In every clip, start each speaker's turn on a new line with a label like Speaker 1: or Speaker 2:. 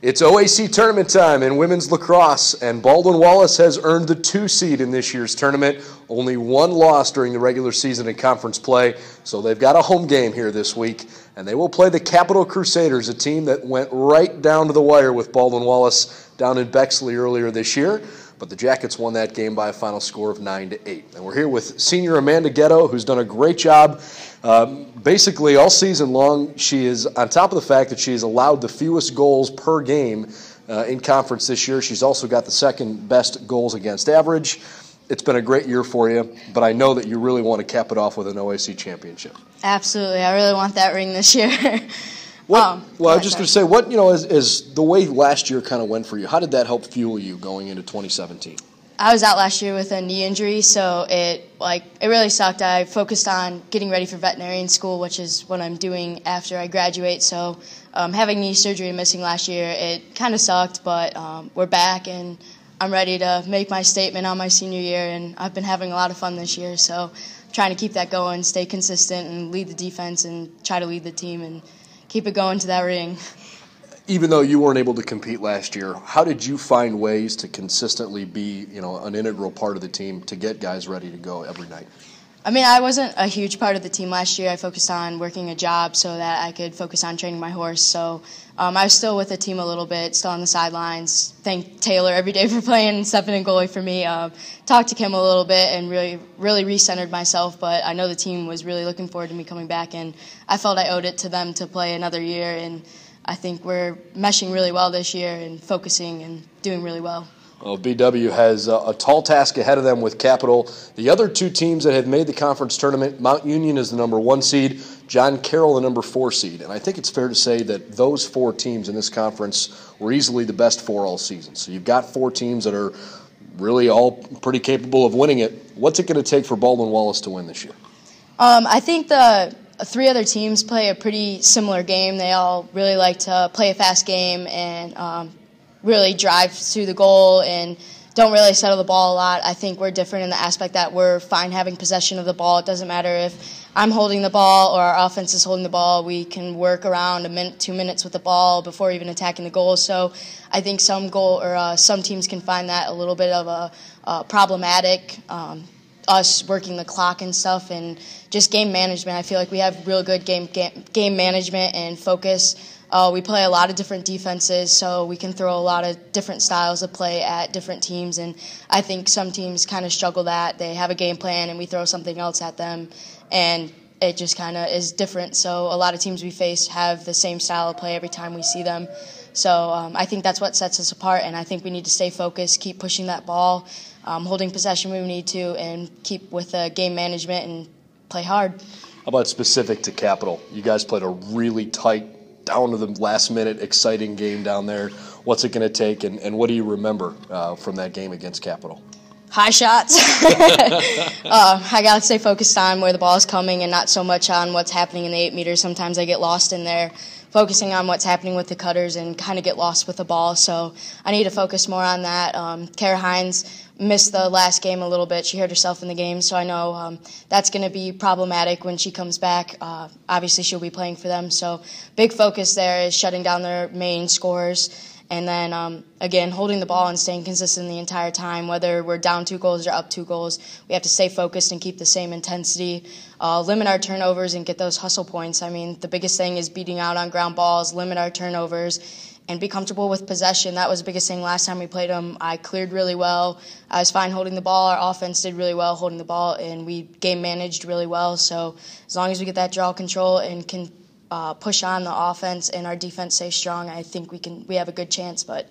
Speaker 1: It's OAC tournament time in women's lacrosse, and Baldwin Wallace has earned the 2 seed in this year's tournament. Only one loss during the regular season in conference play, so they've got a home game here this week, and they will play the Capital Crusaders, a team that went right down to the wire with Baldwin Wallace down in Bexley earlier this year. But the Jackets won that game by a final score of 9-8. And we're here with senior Amanda Ghetto, who's done a great job. Basically, all season long, she is on top of the fact that she has allowed the fewest goals per game in conference this year. She's also got the second best goals against average. It's been a great year for you, but I know that you really want to cap it off with an OAC championship.
Speaker 2: Absolutely. I really want that ring this year.
Speaker 1: Well, I was just going to say, as the way last year kind of went for you, how did that help fuel you going into 2017?
Speaker 2: I was out last year with a knee injury, so it really sucked. I focused on getting ready for veterinarian school, which is what I'm doing after I graduate. So having knee surgery and missing last year, it kind of sucked, but we're back, and I'm ready to make my statement on my senior year, and I've been having a lot of fun this year. So trying to keep that going, stay consistent, and lead the defense and try to lead the team and keep it going to that ring.
Speaker 1: Even though you weren't able to compete last year, how did you find ways to consistently be, an integral part of the team to get guys ready to go every night?
Speaker 2: I mean, I wasn't a huge part of the team last year. I focused on working a job so that I could focus on training my horse. So I was still with the team a little bit, still on the sidelines. Thank Taylor every day for playing and stepping in goalie for me. Talked to Kim a little bit and really recentered myself. But I know the team was really looking forward to me coming back, and I felt I owed it to them to play another year. And I think we're meshing really well this year and focusing and doing really well.
Speaker 1: Well, BW has a tall task ahead of them with Capital. The other two teams that have made the conference tournament, Mount Union is the number 1 seed, John Carroll the number 4 seed. And I think it's fair to say that those 4 teams in this conference were easily the best 4 all season. So you've got 4 teams that are really all pretty capable of winning it. What's it going to take for Baldwin Wallace to win this year?
Speaker 2: I think the 3 other teams play a pretty similar game. They all really like to play a fast game and really drive through the goal and don't really settle the ball a lot. I think we're different in the aspect that we're fine having possession of the ball. It doesn't matter if I'm holding the ball or our offense is holding the ball. We can work around a minute, 2 minutes with the ball before even attacking the goal. So I think some teams can find that a little bit of a problematic. Us working the clock and stuff, and just game management. I feel like we have real good game management and focus. We play a lot of different defenses, so we can throw a lot of different styles of play at different teams, and I think some teams kind of struggle that. They have a game plan, and we throw something else at them, and it just kind of is different. So a lot of teams we face have the same style of play every time we see them. So I think that's what sets us apart, and I think we need to stay focused, keep pushing that ball, holding possession when we need to, and keep with game management and play hard.
Speaker 1: How about specific to Capital? You guys played a really tight, down to the last minute, exciting game down there. What's it going to take, and what do you remember from that game against Capital?
Speaker 2: High shots. I got to stay focused on where the ball is coming and not so much on what's happening in the 8 meters. Sometimes I get lost in there, focusing on what's happening with the cutters and kind of get lost with the ball. So I need to focus more on that. Kara Hines missed the last game a little bit. She hurt herself in the game, so I know that's going to be problematic when she comes back. Obviously, she'll be playing for them. So big focus there is shutting down their main scorers. And then, again, holding the ball and staying consistent the entire time, whether we're down 2 goals or up 2 goals. We have to stay focused and keep the same intensity, limit our turnovers and get those hustle points. I mean, the biggest thing is beating out on ground balls, limit our turnovers, and be comfortable with possession. That was the biggest thing last time we played them. I cleared really well. I was fine holding the ball. Our offense did really well holding the ball, and we game managed really well. So as long as we get that draw control and can push on the offense and our defense stays strong, I think we have a good chance. But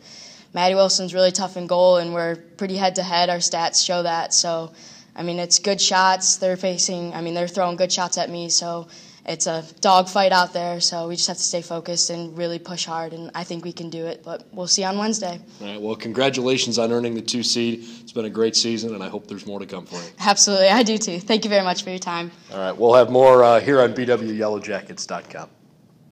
Speaker 2: Maddie Wilson's really tough in goal, and we're pretty head-to-head. Our stats show that. So, I mean, it's good shots. They're throwing good shots at me. So it's a dogfight out there. So we just have to stay focused and really push hard, and I think we can do it. But we'll see on Wednesday.
Speaker 1: All right, well, congratulations on earning the 2 seed. It's been a great season, and I hope there's more to come for you.
Speaker 2: Absolutely, I do too. Thank you very much for your time.
Speaker 1: All right, we'll have more here on BWYellowJackets.com.